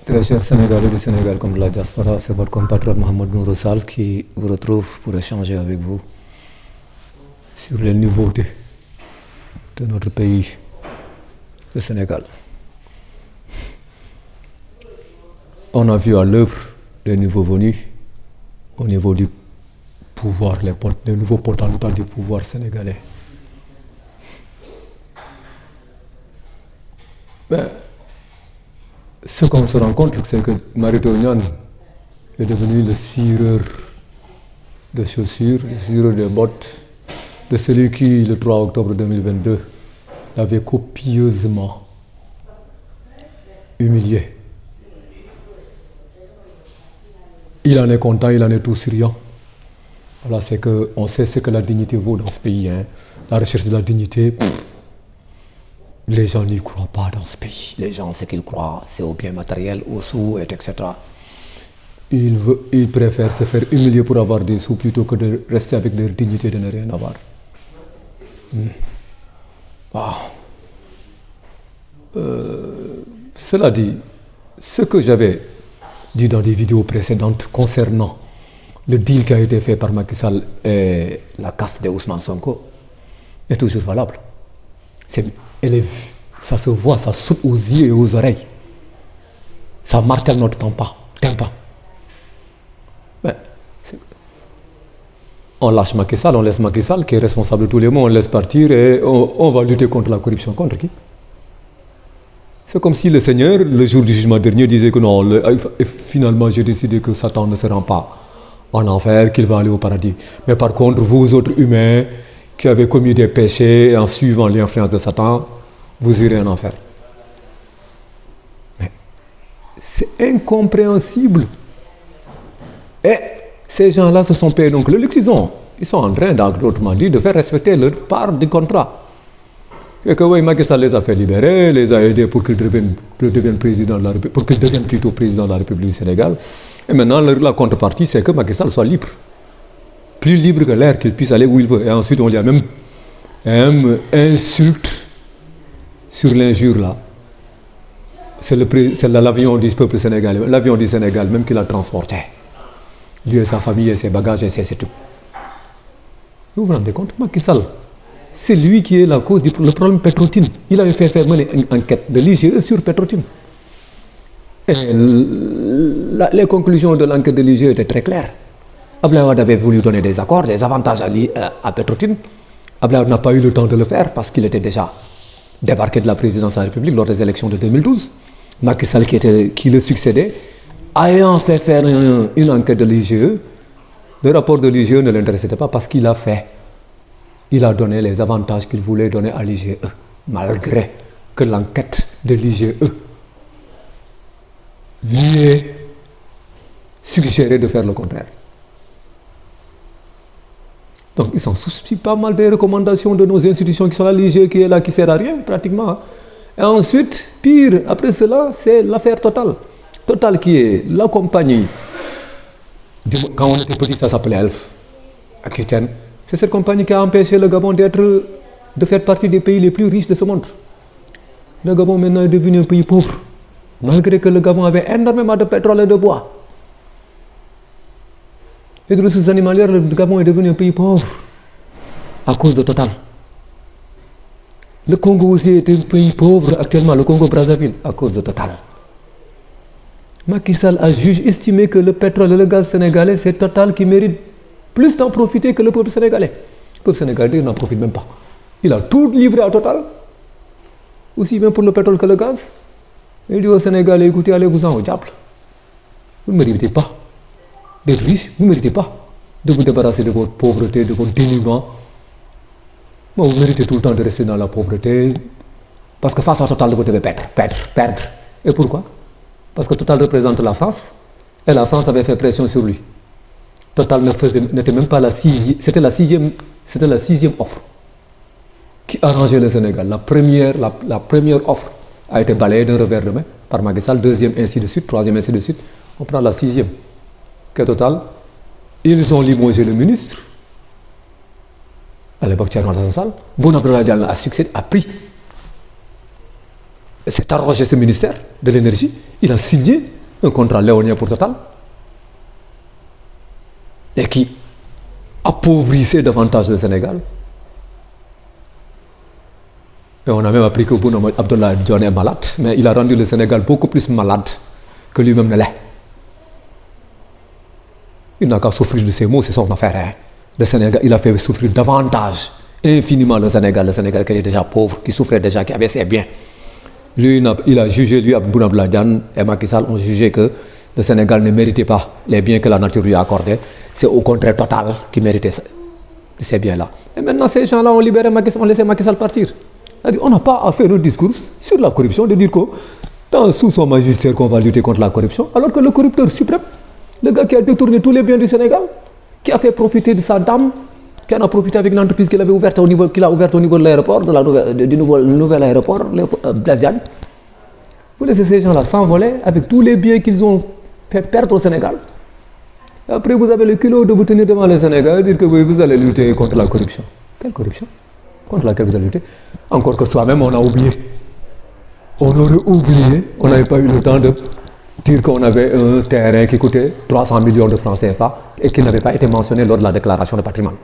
Très chers Sénégalais du Sénégal comme de la diaspora, c'est votre compatriote Mohamed Nourou qui vous retrouve pour échanger avec vous sur les nouveautés de notre pays, le Sénégal. On a vu à l'œuvre les nouveaux venus au niveau du pouvoir, les nouveaux potentats du pouvoir sénégalais. Ben, ce qu'on se rend compte, c'est que Mary Teuw Niane est devenu le cireur de chaussures, le cireur de bottes de celui qui, le 3 octobre 2022, l'avait copieusement humilié. Il en est content, il en est tout souriant. Voilà, c'est qu'on sait ce que la dignité vaut dans ce pays. Hein. La recherche de la dignité, les gens n'y croient pas dans ce pays. Les gens, ce qu'ils croient, c'est au bien matériel, aux sous, etc. Ils préfèrent se faire humilier pour avoir des sous plutôt que de rester avec leur dignité de ne rien avoir. Cela dit, ce que j'avais dit dans des vidéos précédentes concernant le deal qui a été fait par Macky Sall et la caste de Ousmane Sonko est toujours valable. Ça se voit, ça saute aux yeux et aux oreilles. Ça martèle notre tympan. On lâche Macky Sall, on laisse Macky Sall qui est responsable de tous les maux, on laisse partir et on va lutter contre la corruption. Contre qui? C'est comme si le Seigneur, le jour du jugement dernier, disait que non, finalement j'ai décidé que Satan ne se rend pas en enfer, qu'il va aller au paradis. Mais par contre, vous autres humains qui avez commis des péchés en suivant l'influence de Satan, vous irez en enfer. Mais c'est incompréhensible. Et ces gens-là se sont payés donc le luxe. Ils sont en train, autrement dit, de faire respecter leur part du contrat. Et que oui, Macky Sall les a fait libérer, les a aidés pour qu'ils deviennent président de la République, pour qu'ils deviennent plutôt président de la République du Sénégal. Et maintenant, la contrepartie, c'est que Macky Sall soit libre. Plus libre que l'air, qu'il puisse aller où il veut. Et ensuite, on lui a même insulte sur l'injure là. C'est l'avion du peuple sénégalais, l'avion du Sénégal même qui l'a transporté. Lui et sa famille et ses bagages et c'est tout. Vous vous rendez compte, Macky Sall, c'est lui qui est la cause du problème Petrotim. Il avait fait faire mener une enquête de l'IGE sur Petrotim. Et les conclusions de l'enquête de l'IGE étaient très claires. Abdoulaye Wade avait voulu donner des accords, des avantages à Petrotim. Abdoulaye Wade n'a pas eu le temps de le faire parce qu'il était déjà débarqué de la présidence de la République lors des élections de 2012. Macky Sall qui le succédait, ayant fait faire une enquête de l'IGE, le rapport de l'IGE ne l'intéressait pas parce qu'il a donné les avantages qu'il voulait donner à l'IGE, malgré que l'enquête de l'IGE lui ait suggéré de faire le contraire. Donc ils s'en soucient pas mal des recommandations de nos institutions qui sont là, l'IGE qui est là, qui ne sert à rien pratiquement. Et ensuite, pire, après cela, c'est l'affaire Total. Total qui est la compagnie, quand on était petit ça s'appelait Elf, Aquitaine. C'est cette compagnie qui a empêché le Gabon de faire partie des pays les plus riches de ce monde. Le Gabon maintenant est devenu un pays pauvre, malgré que le Gabon avait énormément de pétrole et de bois. Et de ressources animalières, le Gabon est devenu un pays pauvre à cause de Total. Le Congo aussi est un pays pauvre actuellement, le Congo-Brazzaville, à cause de Total. Macky Sall a estimé que le pétrole et le gaz sénégalais, c'est Total qui mérite plus d'en profiter que le peuple sénégalais. Le peuple sénégalais n'en profite même pas. Il a tout livré à Total, aussi bien pour le pétrole que le gaz. Il dit aux Sénégalais, écoutez, allez-vous-en au diable. Vous ne méritez pas d'être riche, vous ne méritez pas de vous débarrasser de votre pauvreté, de votre dénuement. Bon, vous méritez tout le temps de rester dans la pauvreté, parce que face à Total, vous devez perdre. Et pourquoi? Parce que Total représente la France, et la France avait fait pression sur lui. Total n'était même pas la sixième, c'était la sixième offre qui arrangeait le Sénégal. La première offre a été balayée d'un revers de main par Macky Sall, deuxième ainsi de suite, troisième ainsi de suite. On prend la sixième. Que Total, ils ont limogé le ministre. À l'époque, Thierno Alassane Sall, Boun Abdallah Dionne a s'est arrogé ce ministère de l'énergie. Il a signé un contrat léonien pour Total, et qui appauvrissait davantage le Sénégal. Et on a même appris que Boun Abdallah Dionne est malade, mais il a rendu le Sénégal beaucoup plus malade que lui-même ne l'est. Il n'a qu'à souffrir de ces mots, c'est son affaire. Hein. Le Sénégal, il a fait souffrir davantage, infiniment le Sénégal qui était déjà pauvre, qui souffrait déjà, qui avait ses biens. Lui, il a jugé, lui, Boun Abdallah Dionne et Macky Sall ont jugé que le Sénégal ne méritait pas les biens que la nature lui a accordés. C'est au contraire Total qui méritait ces biens-là. Et maintenant, ces gens-là ont libéré Macky Sall, ont laissé Macky Sall partir. On n'a pas à faire un discours sur la corruption, de dire que sous son magistère qu'on va lutter contre la corruption, alors que le corrupteur suprême, le gars qui a détourné tous les biens du Sénégal, qui a fait profiter de sa dame, qui en a profité avec l'entreprise qu'il a ouverte au niveau de l'aéroport, du nouvel aéroport, Blaise Diagne. Vous laissez ces gens-là s'envoler avec tous les biens qu'ils ont fait perdre au Sénégal. Après, vous avez le culot de vous tenir devant le Sénégal et dire que vous allez lutter contre la corruption. Quelle corruption? Contre laquelle vous allez lutter? Encore que soi-même, on a oublié. On aurait oublié, on n'avait pas eu le temps de dire qu'on avait un terrain qui coûtait 300 millions de francs CFA et qui n'avait pas été mentionné lors de la déclaration de patrimoine.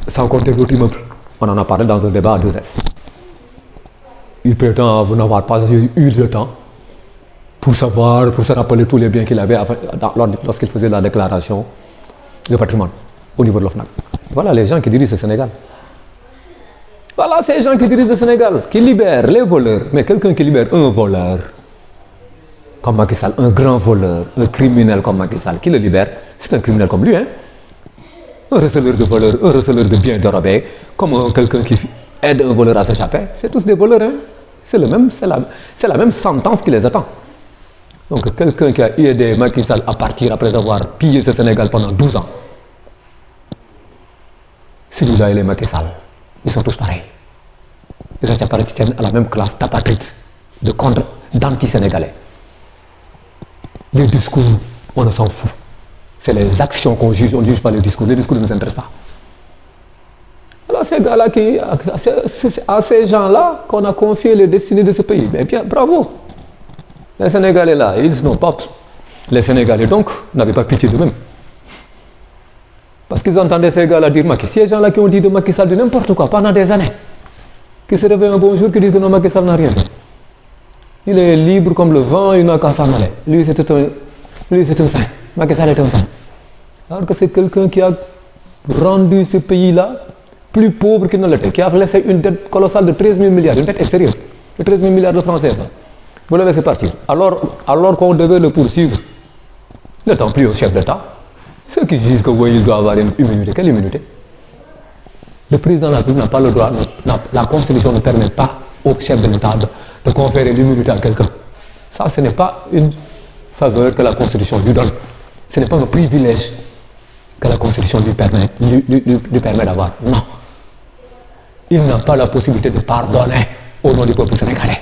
Sans compter l'autre immeuble. On en a parlé dans un débat à 2S. Il prétend n'avoir pas eu le temps pour savoir, pour se rappeler tous les biens qu'il avait lorsqu'il faisait la déclaration de patrimoine au niveau de l'OFNAC. Voilà les gens qui dirigent le Sénégal. Voilà ces gens qui dirigent le Sénégal, qui libèrent les voleurs. Mais quelqu'un qui libère un voleur, comme Macky Sall, un grand voleur, un criminel comme Macky Sall, qui le libère, c'est un criminel comme lui, hein? Un receleur de voleurs, un receleur de biens dérobés, comme quelqu'un qui aide un voleur à s'échapper. C'est tous des voleurs, hein? C'est la même sentence qui les attend. Donc quelqu'un qui a aidé Macky Sall à partir après avoir pillé ce Sénégal pendant 12 ans, celui-là, il est Macky Sall. Ils sont tous pareils. Ils appartiennent à la même classe d'apatrides, d'anti-sénégalais. Les discours, on ne s'en fout. C'est les actions qu'on juge, on ne juge pas les discours. Les discours ne nous intéressent pas. Alors ces gars-là, à ces gens-là qu'on a confié les destinées de ce pays, mais bien, bravo. Les Sénégalais là, ils n'ont pas... Les Sénégalais donc n'avaient pas pitié d'eux-mêmes. Parce qu'ils entendaient ces gars-là dire Macky. Ces gens-là qui ont dit de Macky Sall de n'importe quoi pendant des années, qui se réveillent un bon jour, qui disent que non, Macky Sall n'a rien fait. Il est libre comme le vent, il n'a qu'à s'en aller. Lui, c'est un saint. Macky Sall est un saint. Alors que c'est quelqu'un qui a rendu ce pays-là plus pauvre qu'il ne l'était, qui a laissé une dette colossale de 13 000 milliards, une dette extérieure, de 13 000 milliards de francs CFA. Vous le laissez partir. Alors qu'on devait le poursuivre, n'étant plus au chef d'État, ceux qui disent que oui, il doit avoir une immunité, quelle immunité? Le président de la République n'a pas le droit, la Constitution ne permet pas au chef de l'État de conférer l'immunité à quelqu'un. Ça, ce n'est pas une faveur que la Constitution lui donne. Ce n'est pas un privilège que la Constitution lui permet d'avoir. Non. Il n'a pas la possibilité de pardonner au nom du peuple sénégalais.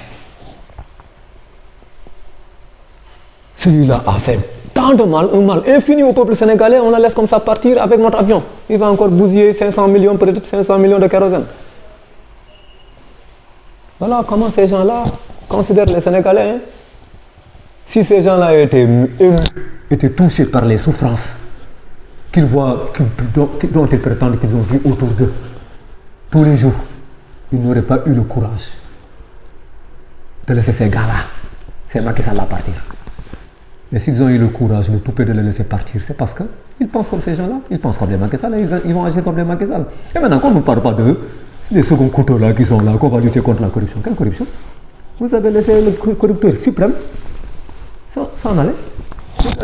Celui-là a fait tant de mal, un mal infini au peuple sénégalais, on la laisse comme ça partir avec notre avion. Il va encore bousiller 500 millions, peut-être 500 millions de kérosène. Voilà comment ces gens-là considèrent les Sénégalais. Hein. Si ces gens-là étaient touchés par les souffrances qu'ils voient, dont ils prétendent qu'ils ont vues autour d'eux, tous les jours, ils n'auraient pas eu le courage de laisser ces gars-là, c'est Macky Sall à partir. Mais s'ils ont eu le courage de tout de les laisser partir, c'est parce qu'ils pensent comme ces gens-là, ils pensent comme des Macky Sall, ils vont agir comme des Macky Sall. Et maintenant, quand on ne parle pas d'eux, les seconds couteaux là qui sont là, qu'on va lutter contre la corruption. Quelle corruption? Vous avez laissé le corrupteur suprême s'en aller.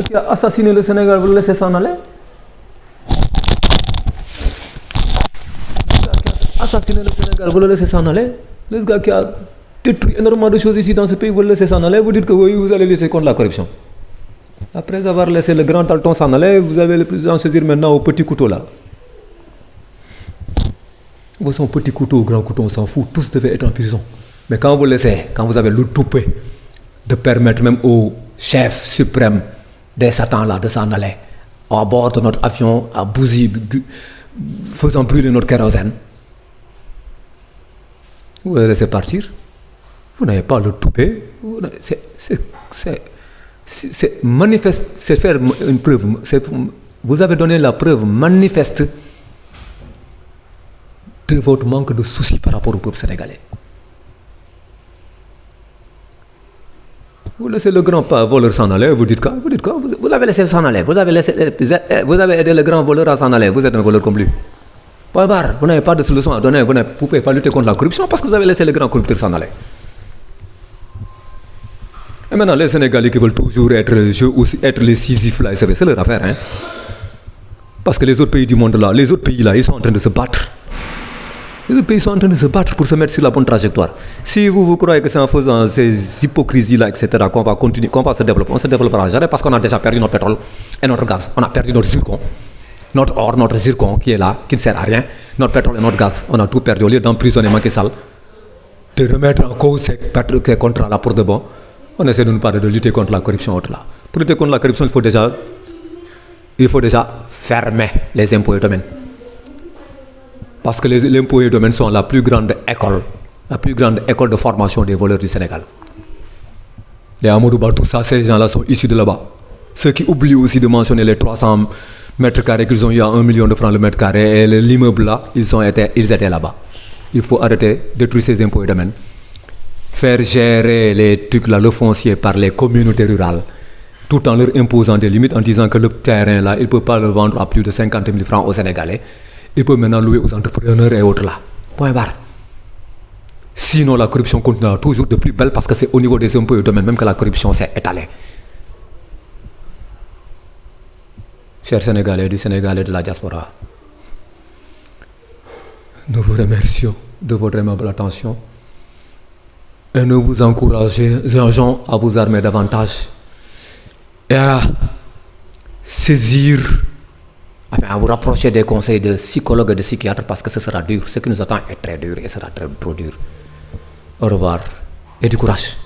Qui a assassiné le Sénégal, vous le laissez s'en aller. Assassiné le Sénégal, vous le laissez s'en aller. Le gars qui a détruit énormément de choses ici dans ce pays, vous le laissez s'en aller, vous dites que oui, vous allez lutter contre la corruption. Après avoir laissé le grand Talton s'en aller, vous avez le président se dire maintenant au petit couteau là. Vous son petit couteau, au grand couteau, on s'en fout, tous devaient être en prison. Mais quand vous laissez, quand vous avez le toupet de permettre même au chef suprême des satans là de s'en aller à bord de notre avion, à bousiller, faisant brûler notre kérosène, vous les laissez partir. Vous n'avez pas le toupet. C'est manifeste, c'est faire une preuve. Vous avez donné la preuve manifeste de votre manque de souci par rapport au peuple sénégalais. Vous laissez le grand voleur s'en aller, vous dites quoi? Vous avez laissé s'en aller, vous avez aidé le grand voleur à s'en aller, vous êtes un voleur comme lui. Point barre, vous n'avez pas de solution à donner, vous ne pouvez pas lutter contre la corruption parce que vous avez laissé le grand corrupteur s'en aller. Et maintenant, les Sénégalais qui veulent toujours être les Sisyphes là, c'est leur affaire, hein. Parce que les autres pays du monde là, les autres pays là, ils sont en train de se battre. Les autres pays sont en train de se battre pour se mettre sur la bonne trajectoire. Si vous croyez que c'est en faisant ces hypocrisies-là, etc., qu'on va continuer, qu'on va se développer, on ne se développera jamais parce qu'on a déjà perdu notre pétrole et notre gaz. On a perdu notre zircon, notre or, notre zircon qui est là, qui ne sert à rien. Notre pétrole et notre gaz, on a tout perdu. Au lieu d'emprisonner Macky Sall, de remettre en cause ces contrats-là pour de bon, on essaie de nous parler de lutter contre la corruption autre-là. Pour lutter contre la corruption, il faut déjà fermer les impôts et domaines. Parce que les impôts et domaines sont la plus grande école de formation des voleurs du Sénégal. Les Amadouba, tout ça, ces gens-là sont issus de là-bas. Ceux qui oublient aussi de mentionner les 300 mètres carrés qu'ils ont eu à 1 million de francs le mètre carré, et l'immeuble là, ils étaient là-bas. Il faut arrêter de détruire ces impôts et domaines. Faire gérer les trucs là, le foncier par les communautés rurales, tout en leur imposant des limites, en disant que le terrain là, ils ne peuvent pas le vendre à plus de 50 000 francs aux Sénégalais. Ils peuvent maintenant louer aux entrepreneurs et autres là. Point barre. Sinon, la corruption continuera toujours de plus belle parce que c'est au niveau des impôts et domaines même que la corruption s'est étalée. Chers Sénégalais du Sénégal et de la diaspora, nous vous remercions de votre aimable attention et nous vous encourageons à vous armer davantage et à saisir, à vous rapprocher des conseils de psychologues et de psychiatres parce que ce sera dur. Ce qui nous attend est très dur et sera trop dur. Au revoir et du courage.